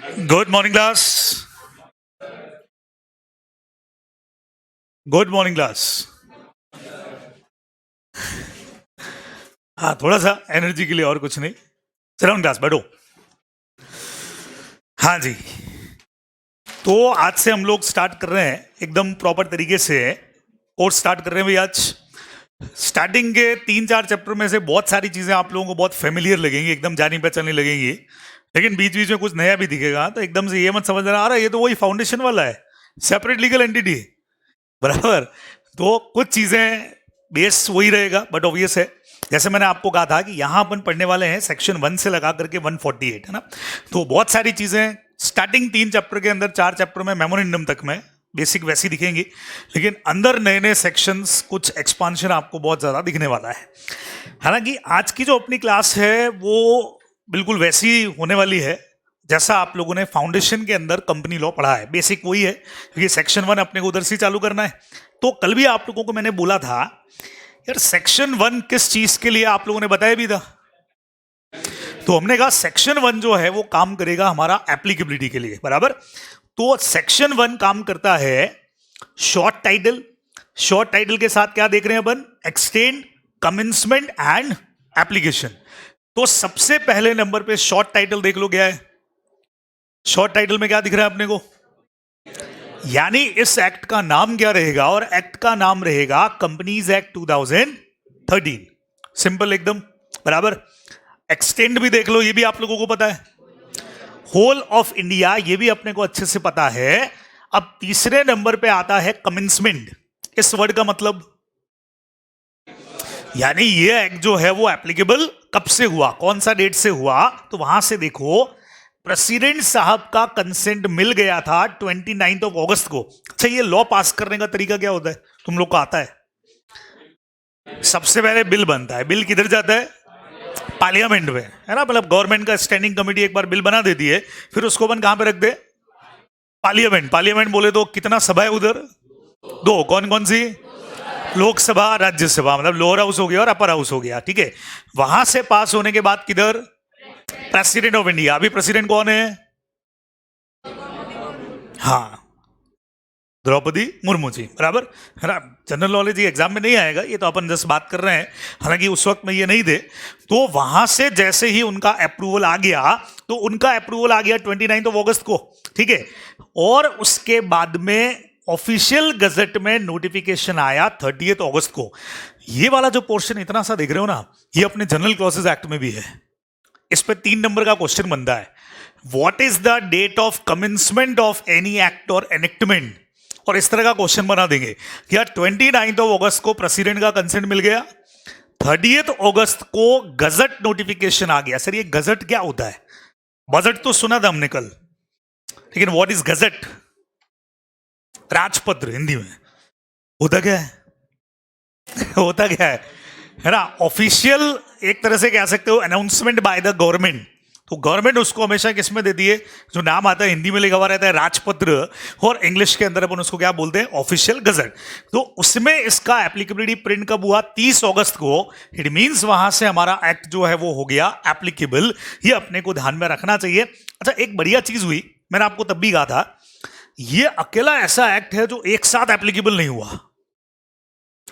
Good morning class. Good morning class. हाँ, थोड़ा सा एनर्जी के लिए और कुछ नहीं। सराउंड क्लास बैठो। हाँ जी, तो आज से हम लोग स्टार्ट कर रहे हैं एकदम प्रॉपर तरीके से। कोर्स स्टार्ट कर रहे हैं भाई आज। स्टार्टिंग के 3-4 चैप्टर में से बहुत सारी चीजें आप लोगों को बहुत फेमिलियर लगेंगी, एकदम जानी पहचानी लगेंगी, लेकिन बीच बीच में कुछ नया भी दिखेगा, तो एकदम से ये मत समझना आ रहा ये तो वही फाउंडेशन वाला है, सेपरेट लीगल एंटिटी, बराबर। तो कुछ चीजें बेस वही रहेगा, बट ऑब्वियस है, जैसे मैंने आपको कहा था कि यहां अपन पढ़ने वाले हैं सेक्शन 1 से लगा करके 148, है ना। तो बहुत सारी चीजें स्टार्टिंग 3 चैप्टर के अंदर, 4 चैप्टर में मेमोरेंडम तक में बेसिक वैसी दिखेंगी, लेकिन अंदर नए नए सेक्शंस, कुछ एक्सपांशन आपको बहुत ज्यादा दिखने वाला है। हालांकि आज की जो अपनी क्लास है वो बिल्कुल वैसी होने वाली है जैसा आप लोगों ने फाउंडेशन के अंदर कंपनी लॉ पढ़ा है, बेसिक वही है, क्योंकि सेक्शन 1 अपने को उधर से चालू करना है। तो कल भी आप लोगों को मैंने बोला था यार सेक्शन 1 किस चीज के लिए, आप लोगों ने बताया भी था। तो हमने कहा सेक्शन 1 जो है वो काम करेगा हमारा एप्लीकेबिलिटी के लिए, बराबर। तो सेक्शन 1 काम करता है शॉर्ट टाइटल। शॉर्ट टाइटल के साथ क्या देख रहे हैं अपन? Extend, commencement and application. तो सबसे पहले नंबर पे शॉर्ट टाइटल देख लो क्या है। शॉर्ट टाइटल में क्या दिख रहा है अपने को? यानी इस एक्ट का नाम क्या रहेगा? और एक्ट का नाम रहेगा कंपनीज एक्ट 2013। सिंपल एकदम, बराबर। एक्सटेंड भी देख लो, ये भी आप लोगों को पता है। होल ऑफ इंडिया, ये भी अपने को अच्छे से पता है। अब तीसरे नंबर पे आता है कमेंसमेंट। इस वर्ड का मतलब यानी ये एक्ट जो है वो एप्लीकेबल कब से हुआ, कौन सा डेट से हुआ? तो वहां से देखो, प्रेसिडेंट साहब का कंसेंट मिल गया था 29 अगस्त को। अच्छा, ये लॉ पास करने का तरीका क्या होता है तुम लोग को आता है? सबसे पहले बिल बनता है। बिल किधर जाता है? पार्लियामेंट में, है ना। मतलब गवर्नमेंट का स्टैंडिंग कमेटी एक बार बिल बना देती है, फिर उसको अपन कहां पे रख दे? पार्लियामेंट। पार्लियामेंट बोले तो कितना सभा है उधर? 2। कौन कौन सी? लोकसभा, राज्यसभा, मतलब लोअर हाउस हो गया और अपर हाउस हो गया, ठीक है। वहां से पास होने के बाद किधर? President of India. अभी प्रेसिडेंट कौन है? हाँ, द्रौपदी मुर्मू जी, बराबर, है ना। जनरल नॉलेज ये एग्जाम में नहीं आएगा, ये तो अपन जस्ट बात कर रहे हैं, हालांकि उस वक्त में ये नहीं थे। तो वहां से जैसे ही उनका अप्रूवल आ गया, तो उनका अप्रूवल आ गया 29 अगस्त को, ठीक है। और उसके बाद में ऑफिशियल गजट में नोटिफिकेशन आया 30 अगस्त को। ये वाला जो पोर्शन इतना सा देख रहे हो ना, ये अपने जनरल क्लॉसेज एक्ट में भी है। इस पे 3 नंबर का क्वेश्चन बनता है, what is the date of commencement of any act और एनेक्टमेंट। और इस तरह का क्वेश्चन बना देंगे कि यार 29 अगस्त को प्रेसिडेंट का कंसेंट मिल गया, 30 अगस्त को गजट नोटिफिकेशन आ गया। सर ये गजट क्या होता है? बजट तो सुना था हमने कल, लेकिन व्हाट इज गजट? राजपत्र हिंदी में होता क्या है? होता क्या है ना। ऑफिशियल एक तरह से कह सकते हो अनाउंसमेंट बाय द गवर्नमेंट। तो गवर्नमेंट उसको हमेशा किस में देती है? जो नाम आता है हिंदी में लिखा हुआ रहता है राजपत्र, और इंग्लिश के अंदर अपन उसको क्या बोलते हैं? Official gazette. तो उसमें इसका एप्लीकेबिलिटी प्रिंट कब हुआ? 30 अगस्त को। इट मींस वहां से हमारा एक्ट जो है वो हो गया एप्लीकेबल। ये अपने को ध्यान में रखना चाहिए। अच्छा, एक बढ़िया चीज हुई, मैंने आपको तब भी कहा था, ये अकेला ऐसा एक्ट है जो एक साथ एप्लीकेबल नहीं हुआ,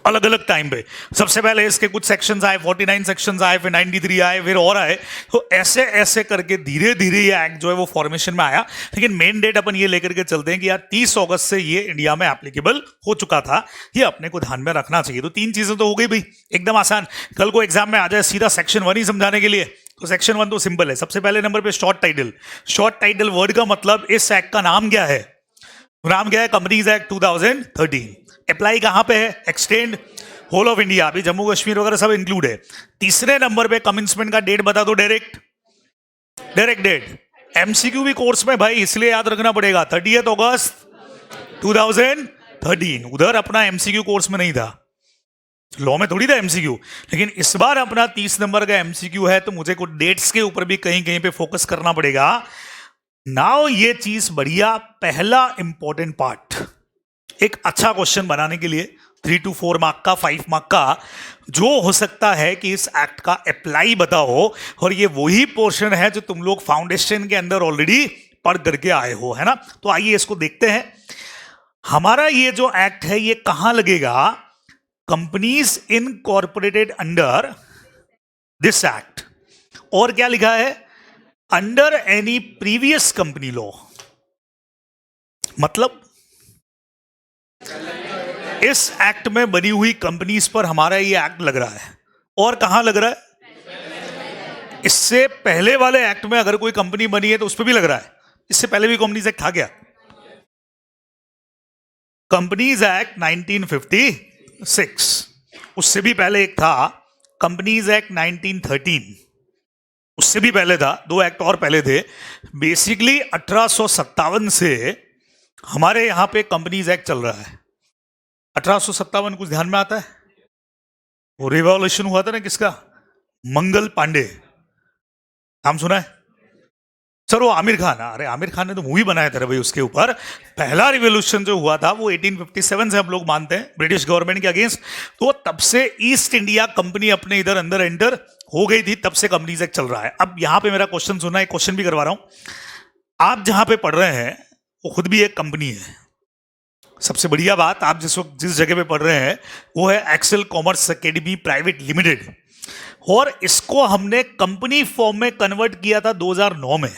अलग अलग टाइम पे। सबसे पहले इसके कुछ सेक्शंस आए, 49 सेक्शंस आए, फिर 93 आए, फिर और आए। तो ऐसे ऐसे करके धीरे धीरे ये एक्ट जो है वो फॉर्मेशन में आया। लेकिन मेन डेट अपन ये लेकर के चलते हैं कि यार 30 अगस्त से ये इंडिया में एप्लीकेबल हो चुका था। ये अपने को ध्यान में रखना चाहिए। तो 3 चीजें तो हो गई भाई, एकदम आसान। कल को एग्जाम में आ जाए सीधा सेक्शन 1 ही समझाने के लिए, तो सेक्शन 1 तो सिंपल है। सबसे पहले नंबर पे short title. Short title word का मतलब इस एक्ट का नाम क्या है? नाम क्या है? Companies act 2013। अप्लाई कहां पे है? एक्सटेंड, होल ऑफ इंडिया, अभी जम्मू कश्मीर वगैरह सब इंक्लूड है। तीसरे नंबर पे कमेंसमेंट का डेट बता दो, डायरेक्ट डेट। एमसीक्यू भी कोर्स में भाई, इसलिए याद रखना पड़ेगा 30 अगस्त 2013। उधर अपना एमसीक्यू कोर्स में नहीं था, लॉ में थोड़ी था एमसीक्यू, लेकिन इस बार अपना 30 नंबर का एमसीक्यू है, तो मुझे कुछ डेट्स के ऊपर भी कहीं कहीं पे फोकस करना पड़ेगा। नाउ ये चीज बढ़िया, पहला इंपॉर्टेंट पार्ट, एक अच्छा क्वेश्चन बनाने के लिए 3 to 4 मार्क का, 5 मार्क का, जो हो सकता है कि इस एक्ट का अप्लाई बताओ। और ये वही पोर्शन है जो तुम लोग फाउंडेशन के अंदर ऑलरेडी पढ़ करके आए हो, है ना। तो आइए इसको देखते हैं। हमारा ये जो एक्ट है ये कहां लगेगा? Companies incorporated under this act. और क्या लिखा है? Under any previous company law. मतलब इस एक्ट में बनी हुई कंपनीज पर हमारा ये एक्ट लग रहा है। और कहां लग रहा है? इससे पहले वाले एक्ट में अगर कोई कंपनी बनी है तो उस पर भी लग रहा है। इससे पहले भी कंपनीज एक्ट था क्या? Companies act 1956। उससे भी पहले एक था कंपनीज एक्ट 1913। उससे भी पहले था, 2 एक्ट और पहले थे। बेसिकली 1857 से हमारे यहां पे कंपनीज एक्ट चल रहा है। 1857 कुछ ध्यान में आता है? वो रिवॉल्यूशन हुआ था ना, किसका? मंगल पांडे, नाम सुना है? सर वो आमिर खान, अरे आमिर खान ने तो मूवी बनाया था भाई उसके ऊपर। पहला रिवॉल्यूशन जो हुआ था वो 1857 से हम लोग मानते हैं, ब्रिटिश गवर्नमेंट के अगेंस्ट। तो तब से ईस्ट इंडिया कंपनी अपने इधर अंदर एंटर हो गई थी, तब से कंपनीज एक्ट चल रहा है। अब यहां पे मेरा क्वेश्चन सुनना, एक क्वेश्चन भी करवा रहा हूं। आप जहां पे पढ़ रहे हैं वो खुद भी एक कंपनी है। सबसे बढ़िया बात, आप जिस जगह पे पढ़ रहे हैं वो है Excel commerce academy private limited. और इसको हमने कंपनी फॉर्म में कन्वर्ट किया था 2009 में।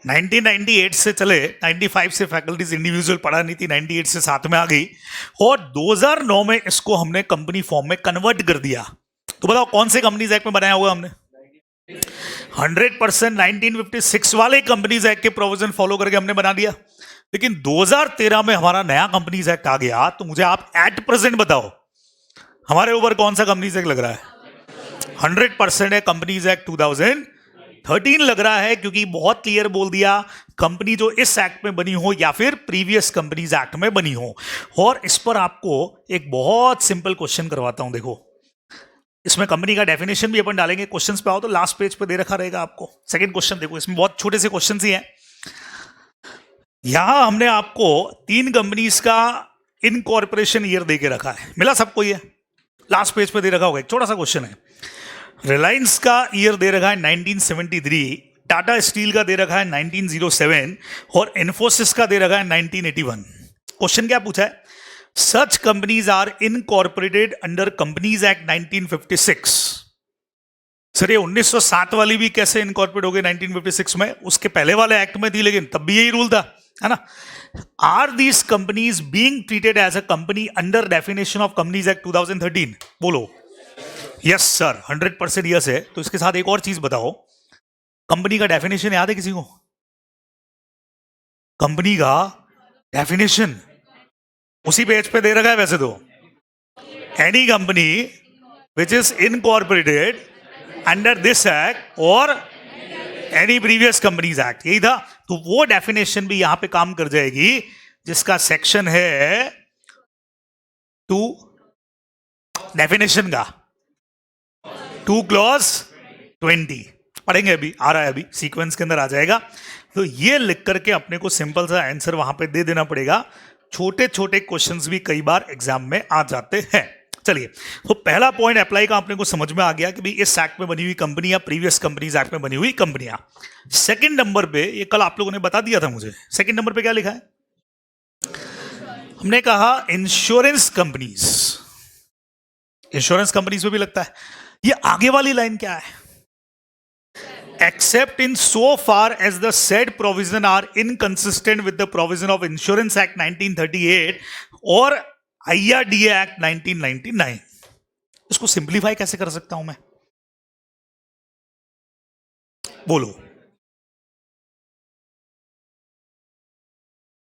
1998 से चले, 95 से फैकल्टीज इंडिविजुअल पढ़ा नहीं थी, 98 से साथ में आ गई और 2009 में इसको हमने कंपनी फॉर्म में कन्वर्ट कर दिया। तो बताओ कौन से कंपनीज एक्ट में बनाया होगा हमने? 100% 1956 वाले कंपनीज एक्ट के प्रोविजन फॉलो करके हमने बना दिया। लेकिन 2013 में हमारा नया कंपनीज एक्ट आ गया। तो मुझे आप एट प्रेजेंट बताओ हमारे ऊपर कौन सा कंपनीज एक्ट लग रहा है? 100% है कंपनीज एक्ट 2013 लग रहा है, क्योंकि बहुत क्लियर बोल दिया कंपनी जो इस एक्ट में बनी हो या फिर प्रीवियस कंपनीज एक्ट में बनी हो। और इस पर आपको एक बहुत सिंपल क्वेश्चन करवाता हूं। देखो इसमें कंपनी का डेफिनेशन भी अपन डालेंगे। क्वेश्चंस पे आओ तो लास्ट पेज पे दे रखा रहेगा आपको। सेकंड क्वेश्चन देखो, इसमें बहुत छोटे से क्वेश्चंस ही हैं। यहां हमने आपको 3 कंपनीज का इनकॉर्पोरेशन ईयर दे के रखा है, मिला सबको? ये लास्ट पेज पे दे रखा होगा। एक छोटा सा क्वेश्चन है। रिलायंस का ईयर दे रखा है 1973, टाटा स्टील का दे रखा है 1907 और इन्फोसिस का दे रखा है 1981। क्वेश्चन क्या पूछा है? Such companies are incorporated under companies act 1956। Sir ये 1907 वाली भी कैसे इनकॉर्पोरेट हो गई 1956 में? उसके पहले वाले एक्ट में थी, लेकिन तब भी यही रूल था, है ना। Are these companies being treated as a company under definition of companies act 2013? बोलो यस सर, 100% यस है। तो इसके साथ एक और चीज बताओ, कंपनी का डेफिनेशन याद है किसी को? कंपनी का डेफिनेशन उसी पेज पे दे रखा है वैसे तो। Any company which is incorporated under this act और एनी प्रीवियस कंपनीज एक्ट, यही था। तो वो डेफिनेशन भी यहां पे काम कर जाएगी, जिसका सेक्शन है 2 डेफिनेशन का 2 क्लॉज 20 पढ़ेंगे, अभी आ रहा है, अभी सीक्वेंस के अंदर आ जाएगा। तो ये लिख करके अपने को सिंपल सा आंसर वहां पे दे देना पड़ेगा। छोटे छोटे क्वेश्चंस भी कई बार एग्जाम में आ जाते हैं। चलिए, तो पहला पॉइंट अप्लाई का अपने को समझ में आ गया कि भाई इस एक्ट में बनी हुई कंपनी या प्रीवियस कंपनीज एक्ट में बनी हुई कंपनियां। सेकंड नंबर पे, ये कल आप लोगों ने बता दिया था मुझे, सेकंड नंबर पे क्या लिखा है? हमने कहा इंश्योरेंस कंपनीज। इंश्योरेंस कंपनीज में भी लगता है। ये आगे वाली लाइन क्या है? Except in so far as the said provision are inconsistent with the provision of Insurance Act 1938 और IRDA Act 1999। इसको सिंप्लीफाई कैसे कर सकता हूं मैं? बोलो।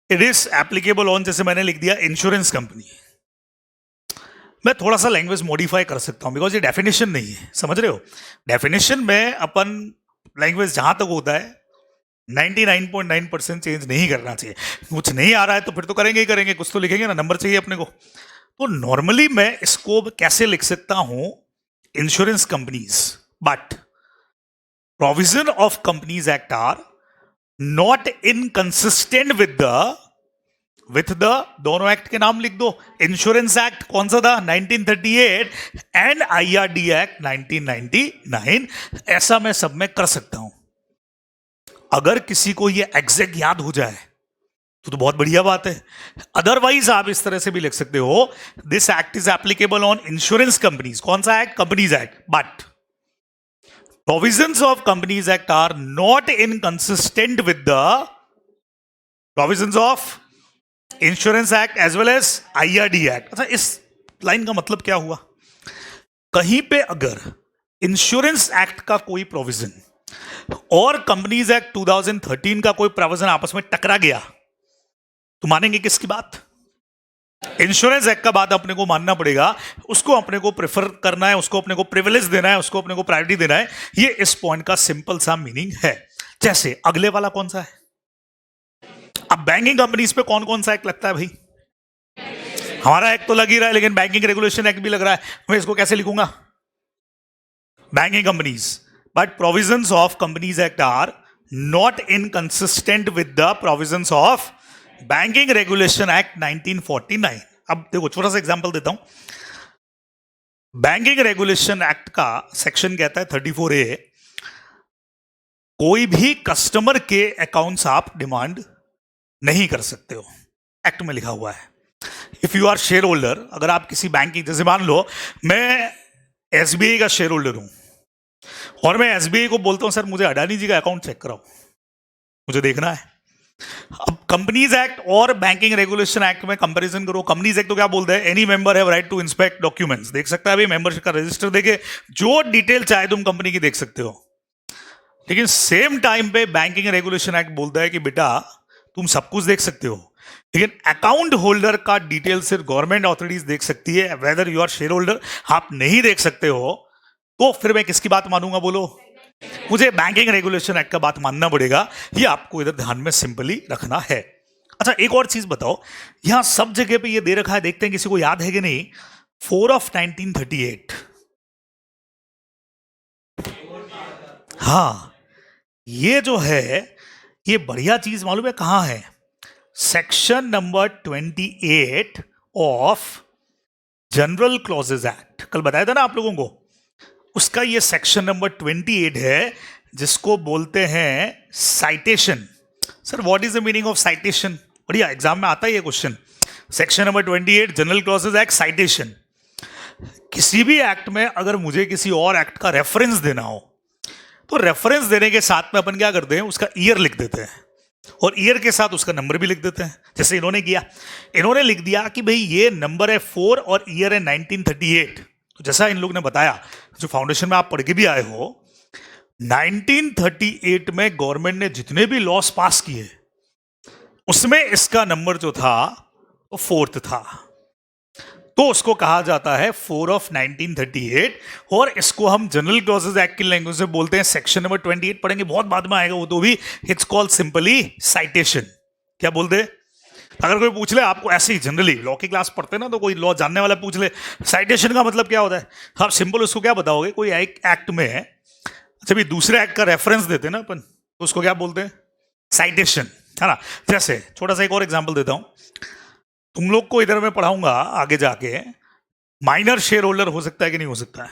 इट इज एप्लीकेबल ऑन, जैसे मैंने लिख दिया इंश्योरेंस कंपनी। मैं थोड़ा सा लैंग्वेज मॉडिफाई कर सकता हूं, बिकॉज ये डेफिनेशन नहीं है, समझ रहे हो। डेफिनेशन में अपन लैंग्वेज जहां तक होता है 99.9% चेंज नहीं करना चाहिए। कुछ नहीं आ रहा है तो फिर तो करेंगे ही करेंगे, कुछ तो लिखेंगे ना, नंबर चाहिए अपने को। तो नॉर्मली मैं इसको कैसे लिख सकता हूं? Insurance companies, but provision of companies act are not inconsistent with the दोनों एक्ट के नाम लिख दो। इंश्योरेंस एक्ट कौन सा था? 1938 एंड IRDA एक्ट 1999। ऐसा मैं सब में कर सकता हूं। अगर किसी को ये एग्जैक्ट याद हो जाए तो बहुत बढ़िया बात है, अदरवाइज आप इस तरह से भी लिख सकते हो, this act is applicable on insurance companies. कौन सा act? Companies act. But provisions of companies act are not inconsistent with the provisions of insurance act as well as IRD act. अच्छा, इस लाइन का मतलब क्या हुआ? कहीं पे अगर इंश्योरेंस एक्ट का कोई प्रोविजन और कंपनीज एक्ट 2013 का कोई प्रोविजन आपस में टकरा गया तो मानेंगे किसकी बात? इंश्योरेंस एक्ट का बात अपने को मानना पड़ेगा, उसको अपने को प्रेफर करना है, उसको अपने को प्रिविलेज देना है, उसको अपने को प्रायोरिटी देना है। ये इस पॉइंट का सिंपल सा मीनिंग है। जैसे अगले वाला कौन सा है? अब बैंकिंग कंपनीज पे कौन कौन सा एक्ट लगता है भाई? हमारा एक्ट तो लग ही रहा है, लेकिन बैंकिंग रेगुलेशन एक्ट भी लग रहा है। मैं इसको कैसे लिखूंगा? Banking companies. But provisions of companies act are not inconsistent with the provisions of banking regulation act 1949। अब देखो छोटा सा एग्जांपल देता हूं। बैंकिंग रेगुलेशन एक्ट का सेक्शन कहता है 34A, कोई भी कस्टमर के अकाउंट्स आप डिमांड नहीं कर सकते हो। एक्ट में लिखा हुआ है। If you are shareholder, अगर आप किसी बैंक की, जैसे मान लो मैं SBI का शेयर होल्डर हूं और मैं SBI को बोलता हूं सर मुझे अडानी जी का अकाउंट चेक कराओ, मुझे देखना है। अब कंपनीज एक्ट और बैंकिंग रेगुलेशन एक्ट में कंपैरिजन करो। कंपनीज एक्ट तो क्या बोलता है? Any member have right to inspect documents. देख सकता है अभी मेंबरशिप का रजिस्टर देके जो डिटेल चाहे तुम कंपनी की देख सकते हो। लेकिन सेम टाइम पे बैंकिंग रेगुलेशन एक्ट बोलता है कि बेटा तुम सब कुछ देख सकते हो, लेकिन अकाउंट होल्डर का डिटेल सिर्फ गवर्नमेंट अथॉरिटीज देख सकती है। Whether you are shareholder आप नहीं देख सकते हो, तो फिर मैं किसकी बात मानूंगा? बोलो। मुझे बैंकिंग रेगुलेशन एक्ट का बात मानना पड़ेगा। ये आपको इधर ध्यान में सिंपली रखना है। अच्छा, एक और चीज बताओ, यहां सब जगह पे ये दे रखा है, देखते हैं किसी को याद है कि नहीं। 4 of 1938। हाँ, ये जो है ये बढ़िया चीज मालूम है कहां है? Section number 28 of general clauses act. कल बताया था ना आप लोगों को, उसका ये सेक्शन नंबर 28 है, जिसको बोलते हैं citation. Sir what is the meaning of citation? बढ़िया, एग्जाम में आता है ये question. Section number 28 general clauses act, citation. किसी भी एक्ट में अगर मुझे किसी और एक्ट का रेफरेंस देना हो तो रेफरेंस देने के साथ में अपन क्या करते हैं? उसका ईयर लिख देते हैं और ईयर के साथ उसका नंबर भी लिख देते हैं। जैसे इन्होंने किया, इन्होंने लिख दिया कि भाई ये नंबर है 4 और ईयर है 1938। तो जैसा इन लोग ने बताया, जो फाउंडेशन में आप पढ़ के भी आए हो, 1938 में गवर्नमेंट ने जितने भी लॉस पास किए उसमें इसका नंबर जो था वो 4th था, तो उसको कहा जाता है 4 of 1938। और इसको हम जनरल क्लॉजेज एक्ट की लैंग्वेज में बोलते हैं, सेक्शन नंबर 28 पढ़ेंगे, बहुत बाद में आएगा वो तो भी। It's called simply citation. क्या बोलते हैं? अगर कोई पूछ ले आपको ऐसे ही, जनरली लॉ की क्लास पढ़ते ना, तो कोई लॉ जानने वाला पूछ ले साइटेशन का मतलब क्या होता है, आप सिंपल उसको क्या बताओगे? कोई एक एक्ट में है, अच्छा भी दूसरे एक्ट का रेफरेंस देते हैं ना अपन, तो उसको क्या बोलते हैं? साइटेशन, है ना। जैसे छोटा सा एक और एग्जाम्पल देता हूं, तुम लोग को इधर मैं पढ़ाऊंगा आगे जाके, माइनर शेयर होल्डर हो सकता है कि नहीं हो सकता है?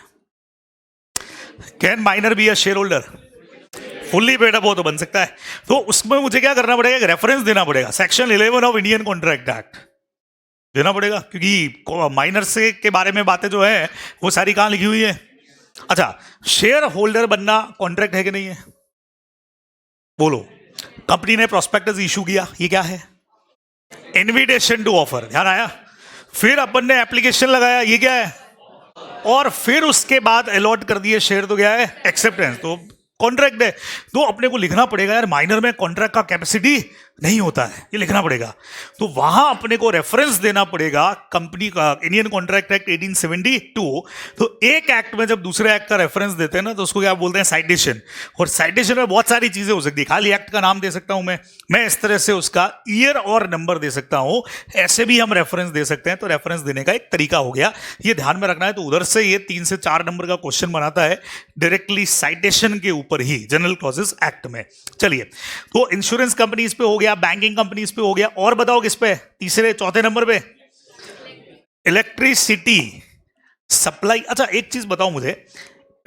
Can minor be a share holder? Fully paid up हो तो बन सकता है। तो उसमें मुझे क्या करना पड़ेगा? रेफरेंस देना पड़ेगा, section 11 of Indian contract act देना पड़ेगा, क्योंकि माइनर से के बारे में बातें जो है वो सारी कहां लिखी हुई है। अच्छा, शेयर होल्डर बनना कॉन्ट्रैक्ट है कि नहीं है? बोलो। कंपनी ने प्रोस्पेक्टस इशू किया, ये क्या है? Invitation to offer. ध्यान आया? फिर अपन ने एप्लीकेशन लगाया, ये क्या है? और फिर उसके बाद अलॉट कर दिए शेयर, तो क्या है? एक्सेप्टेंस। तो कॉन्ट्रैक्ट है। तो अपने को लिखना पड़ेगा यार, माइनर में कॉन्ट्रैक्ट का कैपेसिटी नहीं होता है, ये लिखना पड़ेगा। तो वहां अपने को रेफरेंस देना पड़ेगा कंपनी का, इंडियन कॉन्ट्रैक्ट एक्ट 1872। तो एक एक्ट में जब दूसरे एक्ट का रेफरेंस देते हैं ना, तो उसको क्या बोलते हैं? साइटेशन। और साइटेशन में बहुत सारी चीजें हो सकती है, खाली एक्ट का नाम दे सकता हूं मैं इस तरह से उसका ईयर और नंबर दे सकता हूं, ऐसे भी हम रेफरेंस दे सकते हैं। तो रेफरेंस देने का एक तरीका हो गया, ये ध्यान में रखना है। तो उधर से ये 3 से 4 नंबर का क्वेश्चन बनाता है डायरेक्टली साइटेशन के ऊपर ही, जनरल क्लॉजेस एक्ट में। चलिए, तो इंश्योरेंस कंपनीज पे हो गया, बैंकिंग कंपनीज पे हो गया, और बताओ किस पे? तीसरे चौथे नंबर पे इलेक्ट्रिसिटी सप्लाई। अच्छा एक चीज बताओ मुझे,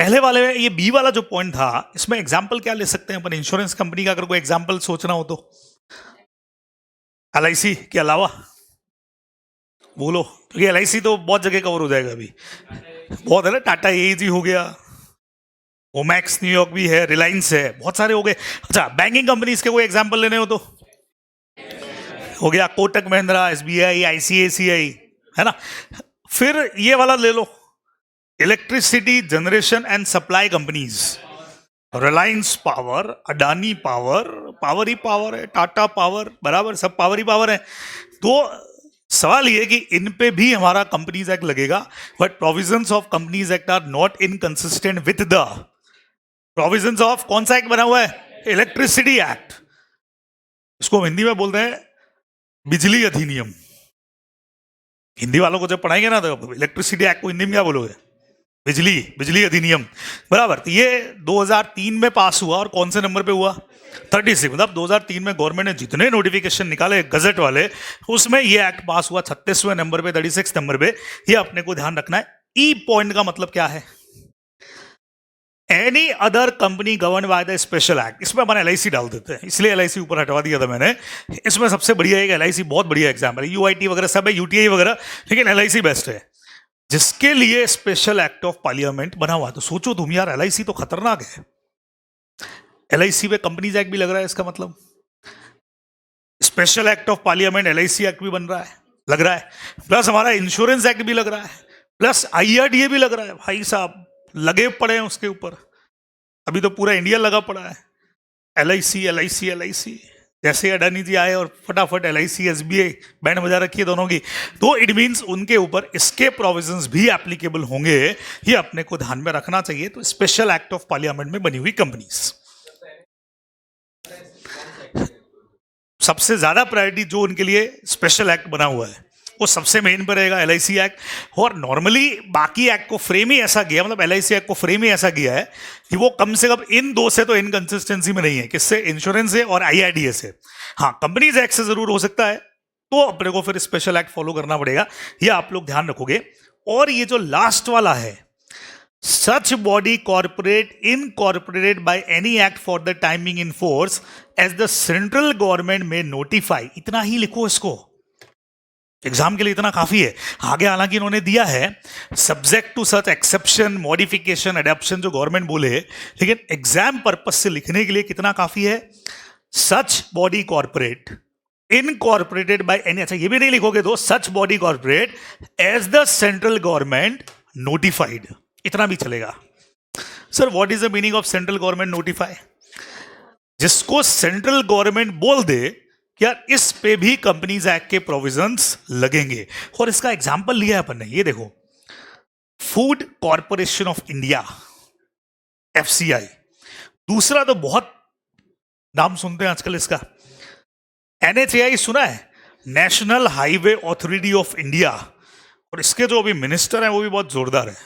पहले वाले में ये बी वाला जो पॉइंट था, इसमें एग्जाम्पल क्या ले सकते हैं अपन इंश्योरेंस कंपनी का, अगर कोई एग्जाम्पल सोचना हो तो एलआईसी के अलावा बोलो, क्योंकि एलआईसी तो बहुत जगह कवर हो जाएगा अभी, बहुत है ना, टाटा एजी हो गया, ओमैक्स न्यूयॉर्क भी है, रिलायंस है, बहुत सारे हो गए। अच्छा, बैंकिंग कंपनीज के कोई एग्जाम्पल लेने हो तो हो गया कोटक महिंद्रा, एसबीआई, आईसीआईसीआई, है ना। फिर ये वाला ले लो, electricity generation and supply companies, Reliance Power, Adani power, power ही पावर है, टाटा पावर, बराबर सब पावर ही पावर है। तो सवाल ये कि इन पे भी हमारा कंपनीज एक्ट लगेगा, but provisions of companies act are not inconsistent with the provisions of, कौन सा एक्ट बना हुआ है, इलेक्ट्रिसिटी एक्ट, इसको हम हिंदी में बोलते हैं बिजली अधिनियम। हिंदी वालों को जब पढ़ाएंगे ना तो इलेक्ट्रिसिटी एक्ट को हिंदी में क्या बोलोगे, बिजली, बिजली अधिनियम, बराबर। तो ये 2003 में पास हुआ, और कौन से नंबर पे हुआ, 36, मतलब 2003 में गवर्नमेंट ने जितने नोटिफिकेशन निकाले गजट वाले, उसमें ये एक्ट पास हुआ 36वें नंबर पे, 36 नंबर पे। ये अपने को ध्यान रखना है। ई पॉइंट का मतलब क्या है, any other company govern by the special act, इसमें अपन एलआईसी डाल देते हैं, इसलिए एलआईसी ऊपर हटवा दिया था मैंने। इसमें सबसे बढ़िया एक एलआईसी, बहुत बढ़िया एग्जाम्पल है, यूआईटी वगैरह सब है, यूटीआई वगैरह, लेकिन एलआईसी बेस्ट है, जिसके लिए स्पेशल एक्ट ऑफ पार्लियामेंट बना हुआ है। तो सोचो तुम यार, एलआईसी तो खतरनाक है, एलआईसी पे कंपनीज एक्ट भी लग रहा है, इसका मतलब special act of parliament, LIC act भी बन रहा है, लग रहा है, प्लस हमारा इंश्योरेंस एक्ट भी लग रहा है, प्लस आईआरडीए भी लग रहा है। भाई साहब लगे पड़े हैं उसके ऊपर, अभी तो पूरा इंडिया लगा पड़ा है, एलआईसी एलआईसी एलआईसी। जैसे अडानी जी आए और फटाफट एलआईसी एसबीआई बैंड बजा रखी है दोनों की, तो इट मीन्स उनके ऊपर इसके प्रोविजंस भी एप्लीकेबल होंगे, ये अपने को ध्यान में रखना चाहिए। तो स्पेशल एक्ट ऑफ पार्लियामेंट में बनी हुई कंपनीज, सबसे ज्यादा प्रायोरिटी जो उनके लिए स्पेशल एक्ट बना हुआ है वो सबसे मेन पर रहेगा, एलआईसी एक्ट। और नॉर्मली बाकी एक्ट को फ्रेम ही ऐसा किया, मतलब एलआईसी एक्ट को फ्रेम ही ऐसा किया है कि वो कम से कम इन दो से तो इनकंसिस्टेंसी में नहीं है, किससे, इंश्योरेंस से और आईआरडीए से। हाँ, कंपनीज एक्ट से जरूर हो सकता है, तो अपने को फिर स्पेशल एक्ट फॉलो करना पड़ेगा, ये आप लोग ध्यान रखोगे। और ये जो लास्ट वाला है, such body corporate incorporated by any act for the timing in force as the central government may notify, इतना ही लिखो इसको, एग्जाम के लिए इतना काफी है। आगे हालांकि इन्होंने दिया है subject to such exception, modification, adaption, जो गवर्नमेंट बोले, लेकिन एग्जाम पर्पस से लिखने के लिए कितना काफी है, such body corporate incorporated by any, अच्छा ये भी नहीं लिखोगे तो such body corporate as the central government notified, इतना भी चलेगा। Sir what is the meaning of central government notify, जिसको सेंट्रल गवर्नमेंट बोल दे कि यार इस पे भी कंपनीज एक्ट के प्रोविजंस लगेंगे। और इसका एग्जांपल लिया है अपन ने, ये देखो, food corporation of India, FCI. दूसरा तो बहुत नाम सुनते हैं आजकल इसका, एनएचएआई सुना है, national highway authority of India, और इसके जो अभी मिनिस्टर हैं वो भी बहुत जोरदार है,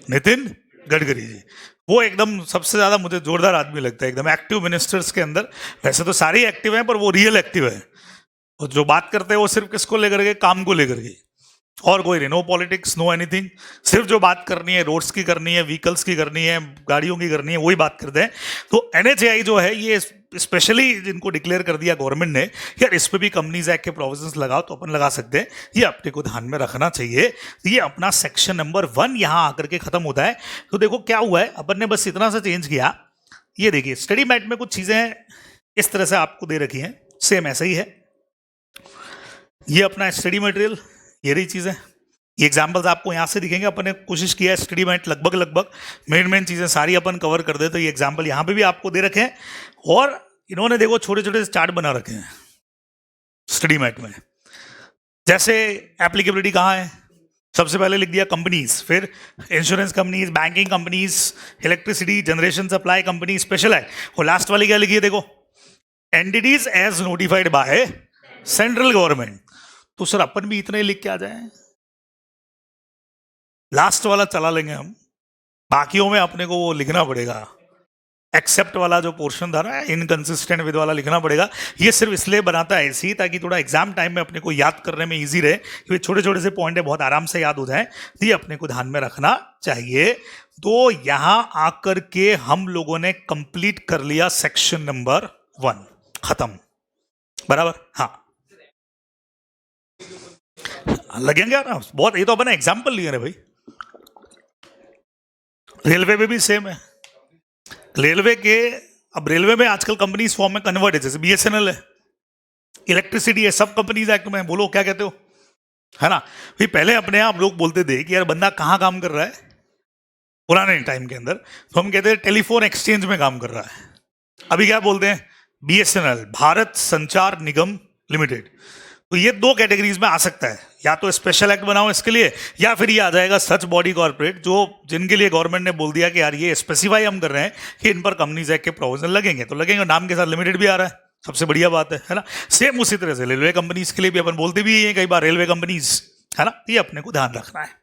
नितिन गडकरी जी। वो एकदम सबसे ज्यादा मुझे जोरदार आदमी लगता है, एकदम एक्टिव मिनिस्टर्स के अंदर। वैसे तो सारे एक्टिव हैं, पर वो रियल एक्टिव है, और जो बात करते हैं वो सिर्फ किसको लेकर के, काम को लेकर के, और कोई नो पॉलिटिक्स नो एनीथिंग, सिर्फ जो बात करनी है रोड्स की करनी है, व्हीकल्स की करनी है, गाड़ियों की करनी है, वही बात करते हैं। तो एनएचएआई जो है, ये स्पेशली जिनको डिक्लेयर कर दिया गवर्नमेंट ने, यार इस पे भी कंपनीज एक्ट के प्रोविजंस लगाओ, तो अपन लगा सकते हैं, ये अपने को ध्यान में रखना चाहिए। ये अपना सेक्शन नंबर 1 यहां आकर के खत्म होता है। तो देखो क्या हुआ है, अपन ने बस इतना सा चेंज किया। ये देखिए, स्टडी मैट में कुछ चीजें इस तरह से आपको दे रखी हैं, सेम ऐसा ही है। ये अपना स्टडी मटेरियल, ये रही चीजें, ये एग्जाम्पल्स आपको यहाँ से दिखेंगे। अपन ने कोशिश किया है स्टडी मैट लगभग मेन चीजें सारी अपन कवर कर दे, तो ये एग्जाम्पल यहाँ पे भी आपको दे रखे हैं। और इन्होंने देखो छोटे छोटे चार्ट बना रखे हैं स्टडी मैट में, जैसे एप्लीकेबिलिटी कहाँ है, सबसे पहले लिख दिया कंपनीज, फिर insurance companies, banking companies, electricity generation supply company, special है, और लास्ट वाली क्या लिखी है देखो, entities as notified by central government. तो सर अपन भी इतने लिख के आ जाए, लास्ट वाला चला लेंगे हम, बाकियों में अपने को वो लिखना पड़ेगा, एक्सेप्ट वाला जो पोर्शन था ना, इनकंसिस्टेंट विद वाला लिखना पड़ेगा। ये सिर्फ इसलिए बनाता है ऐसी, ताकि थोड़ा एग्जाम टाइम में अपने को याद करने में इजी रहे, क्योंकि छोटे छोटे से पॉइंट है, बहुत आराम से याद हो जाए, तो ये अपने को ध्यान में रखना चाहिए। तो यहां आकर के हम लोगों ने कंप्लीट कर लिया सेक्शन नंबर 1, खत्म, बराबर। हाँ, लगेंगे ना बहुत, ये तो अपने एग्जाम्पल लिए भाई। रेलवे में भी सेम है। रेलवे के, अब रेलवे में आजकल कंपनीज फॉर्म में कन्वर्ट है, जैसे बीएसएनएल है, इलेक्ट्रिसिटी है, सब कंपनीज एक्ट में। बोलो क्या कहते हो, है ना भाई। पहले अपने आप लोग बोलते थे कि यार बंदा कहाँ काम कर रहा है, पुराने टाइम के अंदर तो हम कहते हैं टेलीफोन एक्सचेंज में काम कर रहा है। अभी क्या बोलते हैं, बीएसएनएल, भारत संचार निगम लिमिटेड। तो ये 2 कैटेगरीज में आ सकता है, या तो स्पेशल एक्ट बनाओ इसके लिए, या फिर ये आ जाएगा सच बॉडी कॉर्पोरेट, जो जिनके लिए गवर्नमेंट ने बोल दिया कि यार ये स्पेसिफाई हम कर रहे हैं कि इन पर कंपनीज एक्ट के प्रोविजन लगेंगे, तो लगेंगे। नाम के साथ लिमिटेड भी आ रहा है, सबसे बढ़िया बात है ना। सेम उसी तरह से रेलवे कंपनीज के लिए भी अपन बोलते भी हैं कई बार रेलवे कंपनीज, है ना। ये अपने को ध्यान रखना है।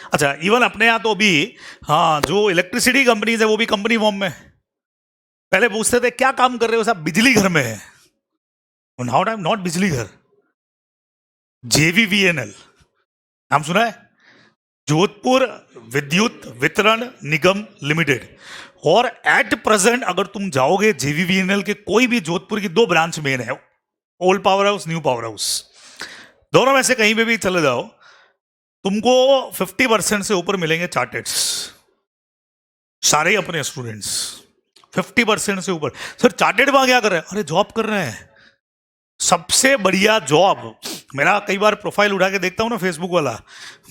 अच्छा, इवन अपने यहाँ तो अभी, हाँ, जो इलेक्ट्रिसिटी कंपनीज है वो भी कंपनी फॉर्म में। पहले पूछते थे क्या काम कर रहे हो साहब, बिजली घर में है, नाउ टाइम नॉट बिजली घर, जेवीवीएनएल नाम सुना है, जोधपुर विद्युत वितरण निगम लिमिटेड। और एट प्रेजेंट अगर तुम जाओगे जेवीवीएनएल के कोई भी, जोधपुर की 2 ब्रांच मेन है, old power house, new power house, दोनों में से कहीं पे भी चले जाओ, तुमको 50% से ऊपर मिलेंगे चार्टेड्स, सारे ही अपने स्टूडेंट्स। 50% से ऊपर। सर चार्टेड वहां क्या कर रहे हैं, अरे जॉब कर रहे हैं, सबसे बढ़िया जॉब। मेरा कई बार प्रोफाइल उठा के देखता हूँ ना फेसबुक वाला,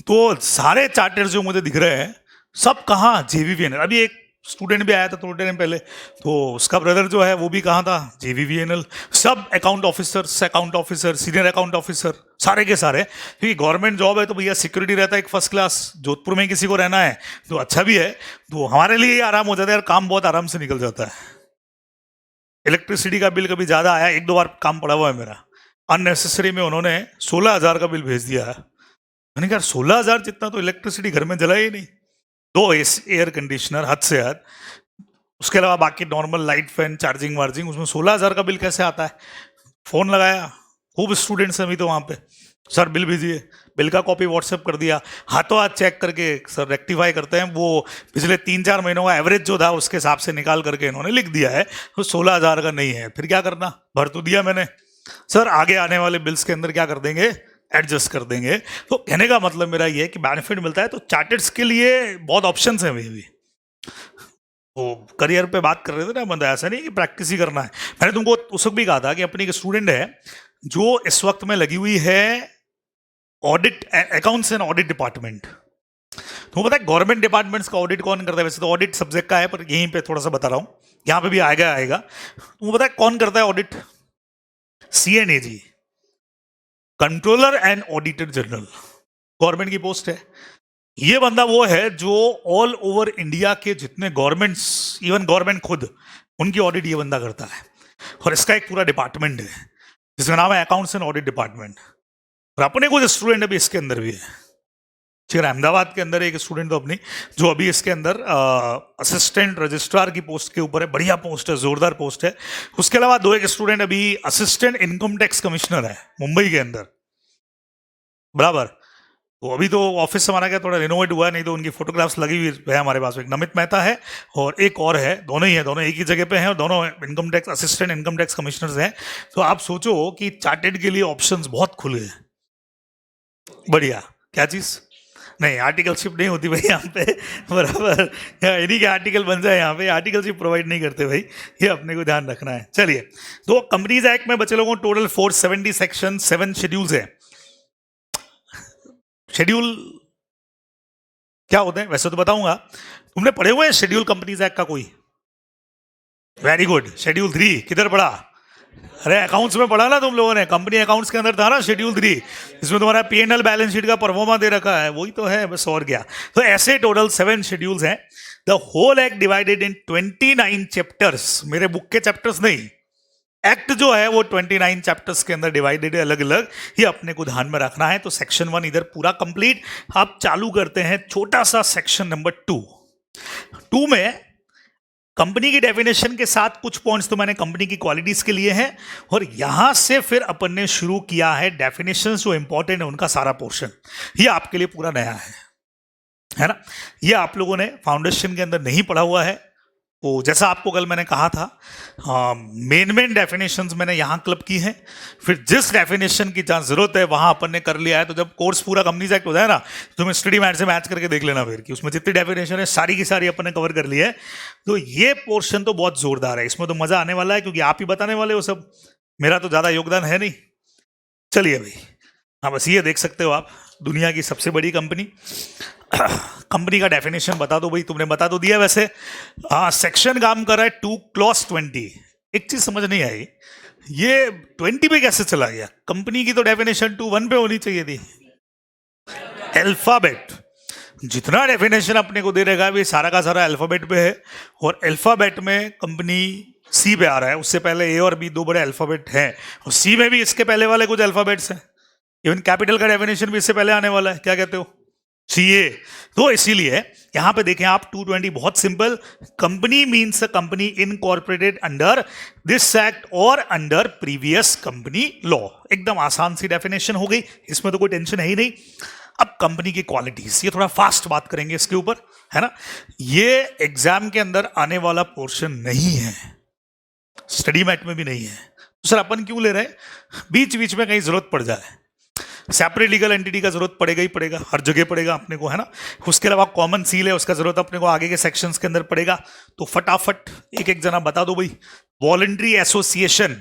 तो सारे चार्टर्स जो मुझे दिख रहे हैं सब कहाँ, जेवीवीएनएल। अभी एक स्टूडेंट भी आया था थोड़े टाइम पहले, तो उसका ब्रदर जो है वो भी कहाँ था, जेवीवीएनएल। सब account officer, senior account officer, सारे के सारे। क्योंकि गवर्नमेंट जॉब है तो भैया सिक्योरिटी रहता है एक फर्स्ट क्लास। जोधपुर में किसी को रहना है तो अच्छा भी है, तो हमारे लिए आराम हो जाता है यार, काम बहुत आराम से निकल जाता है। इलेक्ट्रिसिटी का बिल कभी ज़्यादा आया, 1-2 बार काम पड़ा हुआ है मेरा, अननेसेसरी में उन्होंने 16,000 का बिल भेज दिया है। मैंने कहा 16,000 जितना तो इलेक्ट्रिसिटी घर में जला ही नहीं, 2 एयर कंडीशनर हद से हद, उसके अलावा बाकी नॉर्मल लाइट फैन चार्जिंग वार्जिंग, उसमें 16,000 का बिल कैसे आता है। फ़ोन लगाया, खूब स्टूडेंट्स हैं अभी तो वहाँ पे, सर बिल भेजिए, बिल का कॉपी व्हाट्सएप कर दिया, हाथों हाथ चेक करके सर रेक्टिफाई करते हैं, वो पिछले 3-4 महीनों का एवरेज जो था उसके हिसाब से निकाल करके इन्होंने लिख दिया है, तो 16,000 का नहीं है, फिर क्या करना, भर तो दिया मैंने, सर आगे आने वाले बिल्स के अंदर क्या कर देंगे, एडजस्ट कर देंगे। तो कहने का मतलब मेरा ये है कि बेनिफिट मिलता है, तो चार्टर्ड्स के लिए बहुत ऑप्शंस हैं अभी। तो करियर पे बात कर रहे थे ना बंदा, ऐसा नहीं कि प्रैक्टिस ही करना है। मैंने तुमको उस वक्त भी कहा था कि अपनी एक स्टूडेंट है जो इस वक्त में लगी हुई है audit, accounts and audit department. तो पता है गवर्नमेंट डिपार्टमेंट्स का ऑडिट कौन करता है, वैसे तो ऑडिट सब्जेक्ट का है पर यहीं पे थोड़ा सा बता रहा हूँ, यहाँ पे भी आएगा। तुमको पता है कौन करता है audit, CNAG, controller and auditor general, government की पोस्ट है। ये बंदा वो है जो ऑल ओवर इंडिया के जितने गवर्नमेंट्स, इवन गवर्नमेंट खुद, उनकी ऑडिट ये बंदा करता है। और इसका एक पूरा डिपार्टमेंट है जिसका नाम है अकाउंट्स एंड ऑडिट डिपार्टमेंट। और अपने कुछ स्टूडेंट अभी इसके अंदर भी है, ठीक है। अहमदाबाद के अंदर एक स्टूडेंट तो अपनी जो अभी इसके अंदर असिस्टेंट रजिस्ट्रार की पोस्ट के ऊपर है, बढ़िया पोस्ट है, जोरदार पोस्ट है। उसके अलावा 2 एक स्टूडेंट अभी असिस्टेंट इनकम टैक्स कमिश्नर है मुंबई के अंदर, बराबर। तो अभी तो ऑफिस हमारा क्या थोड़ा रिनोवेट हुआ है, नहीं तो उनकी फोटोग्राफ्स लगी हुई है हमारे पास। एक नमित मेहता है और एक और है, दोनों ही है, दोनों एक ही जगह पे हैं और दोनों income tax assistant income tax commissioners हैं। तो आप सोचो कि चार्टेड के लिए ऑप्शंस बहुत खुले हैं, बढ़िया। क्या चीज़ नहीं, आर्टिकलशिप नहीं होती भाई यहाँ पे, बराबर। इन्हीं के आर्टिकल बन जाए यहाँ पे, आर्टिकलशिप प्रोवाइड नहीं करते भाई, ये अपने को ध्यान रखना है। चलिए, तो कंपनीज एक्ट में बचे लोगों टोटल 470 सेक्शन, 7 शेड्यूल्स है। शेड्यूल क्या होते हैं वैसे तो बताऊंगा, तुमने पढ़े हुए हैं शेड्यूल कंपनीज एक्ट का कोई? Very good. शेड्यूल 3 किधर पढ़ा? अरे अकाउंट्स में पढ़ा ना तुम लोगों ने, कंपनी अकाउंट्स के अंदर था ना शेड्यूल 3, इसमें तुम्हारा P&L बैलेंस शीट का परफॉर्मा दे रखा है, वही तो है बस, और क्या। तो ऐसे टोटल 7 शेड्यूल्स हैं। The whole act divided in 29 chapters, मेरे बुक के चैप्टर्स नहीं, एक्ट जो है वो 29 चैप्टर्स के अंदर डिवाइडेड है अलग अलग, ये अपने को ध्यान में रखना है। तो सेक्शन 1 इधर पूरा कंप्लीट। आप चालू करते हैं छोटा सा सेक्शन नंबर 2 में कंपनी की डेफिनेशन के साथ कुछ पॉइंट्स तो मैंने कंपनी की क्वालिटीज के लिए हैं, और यहां से फिर अपन ने शुरू किया है डेफिनेशंस जो इंपॉर्टेंट है उनका सारा पोर्शन। ये आपके लिए पूरा नया है ना। ये आप लोगों ने फाउंडेशन के अंदर नहीं पढ़ा हुआ है। तो जैसा आपको कल मैंने कहा था, मेन डेफिनेशंस मैंने यहाँ क्लब की हैं, फिर जिस डेफिनेशन की जहाँ जरूरत है वहाँ अपन ने कर लिया है। तो जब कोर्स पूरा कंपनी से एक्ट हो जाए ना, तो मैं स्टडी मैट से मैच करके देख लेना फिर कि उसमें जितनी डेफिनेशन है सारी की सारी अपन ने कवर कर ली है। तो ये पोर्शन तो बहुत जोरदार है, इसमें तो मजा आने वाला है, क्योंकि आप ही बताने वाले हो सब, मेरा तो ज़्यादा योगदान है नहीं। चलिए भाई, हाँ बस ये देख सकते हो आप, दुनिया की सबसे बड़ी कंपनी। कंपनी का डेफिनेशन बता दो भाई, तुमने बता तो दिया वैसे। सेक्शन काम कर रहा है 2 क्लॉज 20। एक चीज समझ नहीं आई, ये 20 पे कैसे चला गया? कंपनी की तो डेफिनेशन 2:1 पे होनी चाहिए थी। अल्फाबेट, जितना डेफिनेशन अपने को दे रहेगा वे सारा का सारा अल्फाबेट पे है, और अल्फाबेट में कंपनी सी पे आ रहा है। उससे पहले ए और बी दो बड़े अल्फाबेट हैं, और सी में भी इसके पहले वाले कुछ अल्फाबेट्स हैं। इवन कैपिटल का डेफिनेशन भी इससे पहले आने वाला है, क्या कहते हो? सीए। तो इसीलिए यहां पे देखें आप 220 बहुत simple, company means a company incorporated under this act और अंडर प्रीवियस कंपनी लॉ। एकदम आसान सी डेफिनेशन हो गई, इसमें तो कोई टेंशन है ही नहीं। अब कंपनी की क्वालिटीज, ये थोड़ा फास्ट बात करेंगे इसके ऊपर, है ना। ये एग्जाम के अंदर आने वाला पोर्शन नहीं है, स्टडी मैट में भी नहीं है। तो सर अपन क्यों ले रहे हैं? बीच बीच में कहीं जरूरत पड़ जाए, सेपरेट लीगल एंटिटी का जरूरत पड़ेगा ही पड़ेगा, हर जगह पड़ेगा अपने को, है ना। उसके अलावा कॉमन सील है, उसका जरूरत अपने को आगे के सेक्शंस के अंदर पड़ेगा। तो फटाफट एक एक जना बता दो भाई। वॉलंटरी एसोसिएशन,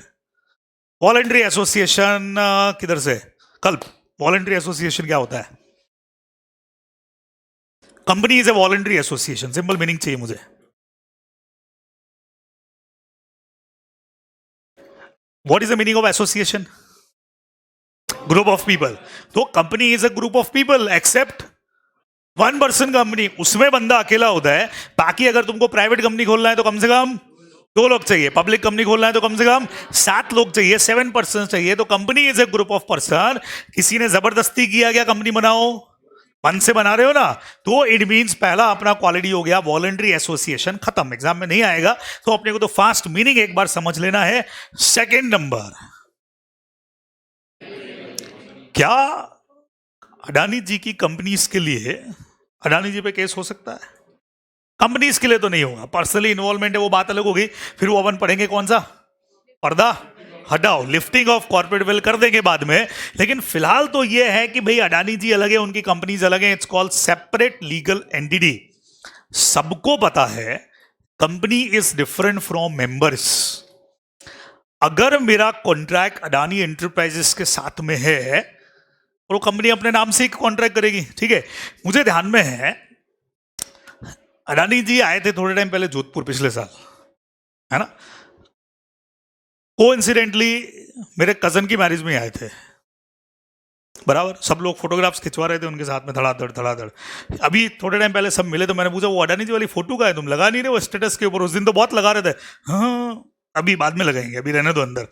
वॉलंटरी एसोसिएशन किधर से? कल वॉलंटरी एसोसिएशन क्या होता है? Company is a voluntary association, simple meaning चाहिए मुझे। What is the meaning of association? Group of people. तो company is a group of people except 1 person company, उसमें बंदा अकेला होता है। बाकी अगर तुमको प्राइवेट कंपनी खोलना है तो कम से कम 2 लोग चाहिए, पब्लिक कंपनी खोलना है तो कम से कम 7 लोग चाहिए, 7 पर्सन चाहिए। तो company is A group of person. किसी ने जबरदस्ती किया क्या कंपनी बनाओ? मन से बना रहे हो ना, तो इट मींस पहला अपना क्वालिटी हो गया वॉलंटरी एसोसिएशन, खत्म। एग्जाम में नहीं आएगा तो अपने को तो फास्ट मीनिंग एक बार समझ लेना है। सेकेंड नंबर, क्या अडानी जी की कंपनीज के लिए अडानी जी पे केस हो सकता है? कंपनीज के लिए तो नहीं होगा, पर्सनली इन्वॉल्वमेंट है वो बात अलग हो गई। फिर वो अपन पढ़ेंगे कौन सा पर्दा हटाओ, लिफ्टिंग ऑफ कॉर्पोरेट वेल्थ कर देंगे बाद में। लेकिन फिलहाल तो ये है कि भाई अडानी जी अलग है, उनकी कंपनीज अलग है, it's called separate legal entity. सबको पता है company is different from members. अगर मेरा कॉन्ट्रैक्ट अडानी एंटरप्राइजेस के साथ में है और वो कंपनी अपने नाम से ही कॉन्ट्रैक्ट करेगी, ठीक है। मुझे ध्यान में है अडानी जी आए थे थोड़े टाइम पहले जोधपुर पिछले साल, है ना। कोइंसिडेंटली मेरे कजन की मैरिज में आए थे, बराबर। सब लोग फोटोग्राफ्स खिंचवा रहे थे उनके साथ में, धड़ाधड़। अभी थोड़े टाइम पहले सब मिले तो मैंने पूछा वो अडानी जी वाली फोटो का है, तुम लगा नहीं रहे वो स्टेटस के ऊपर? उस दिन तो बहुत लगा रहे थे। हाँ अभी बाद में लगाएंगे, अभी रहने दो अंदर,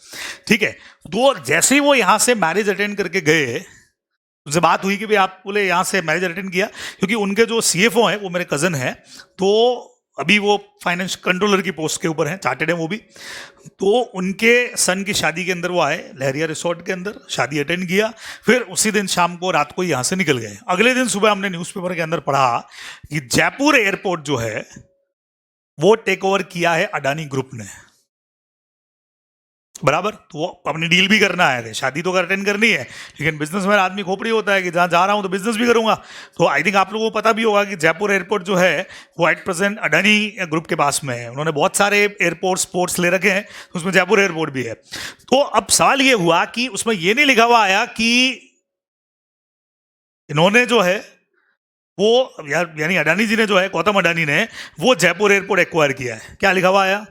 ठीक है। तो जैसे ही वो यहाँ से मैरिज अटेंड करके गए, उनसे बात हुई कि भाई आप बोले यहाँ से मैरिज अटेंड किया, क्योंकि उनके जो सीएफओ हैं वो मेरे कजन हैं, तो अभी वो फाइनेंस कंट्रोलर की पोस्ट के ऊपर हैं, चार्टेड हैं वो भी। तो उनके सन की शादी के अंदर वो आए, लहरिया रिसोर्ट के अंदर शादी अटेंड किया। फिर उसी दिन शाम को रात को यहाँ से निकल गए। अगले दिन सुबह हमने न्यूज़पेपर के अंदर पढ़ा कि जयपुर एयरपोर्ट जो है वो टेक ओवर किया है अडानी ग्रुप ने, बराबर। तो वो अपनी डील भी करना है, शादी तो अटेंड करनी है, लेकिन बिजनेसमैन आदमी खोपड़ी होता है कि जहाँ जा रहा हूँ तो बिजनेस भी करूंगा। तो आई थिंक आप लोगों को पता भी होगा कि जयपुर एयरपोर्ट जो है वो एट प्रेजेंट अडानी ग्रुप के पास में है। उन्होंने बहुत सारे एयरपोर्ट स्पोर्ट्स ले रखे हैं, तो उसमें जयपुर एयरपोर्ट भी है। तो अब सवाल ये हुआ कि उसमें ये नहीं लिखा हुआ आया कि इन्होंने जो है वो यानी अडानी जी ने जो है, गौतम अडानी ने वो जयपुर एयरपोर्ट एक्वायर किया है। क्या लिखा हुआ आया?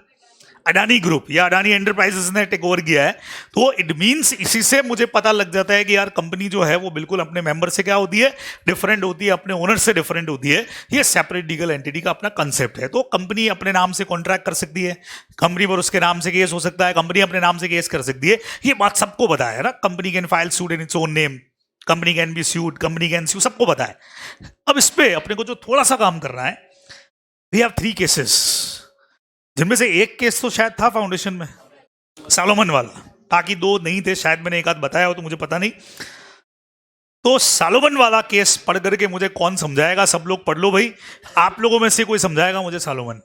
अडानी ग्रुप या अडानी एंटरप्राइजेस ने टेक ओवर किया है। तो इट मींस इसी से मुझे पता लग जाता है कि यार कंपनी जो है वो बिल्कुल अपने मेंबर से क्या होती है, डिफरेंट होती है, अपने ओनर से डिफरेंट होती है। ये सेपरेट लीगल एंटिटी का अपना कंसेप्ट है। तो कंपनी अपने नाम से कॉन्ट्रैक्ट कर सकती है, कंपनी पर उसके नाम से केस हो सकता है, कंपनी अपने नाम से केस कर सकती है। ये बात सबको पता है ना। Company can file suit in its own name, company can be sued, company can sue, सबको पता है। अब इस पे अपने को जो थोड़ा सा काम करना है, वी हैव 3 केसेस। जिनमें से एक केस तो शायद था फाउंडेशन में, सालोमन वाला, बाकी दो नहीं थे शायद, मैंने एक आध बताया हो तो मुझे पता नहीं। तो सालोमन वाला केस पढ़ करके मुझे कौन समझाएगा? सब लोग पढ़ लो भाई, आप लोगों में से कोई समझाएगा मुझे सालोमन?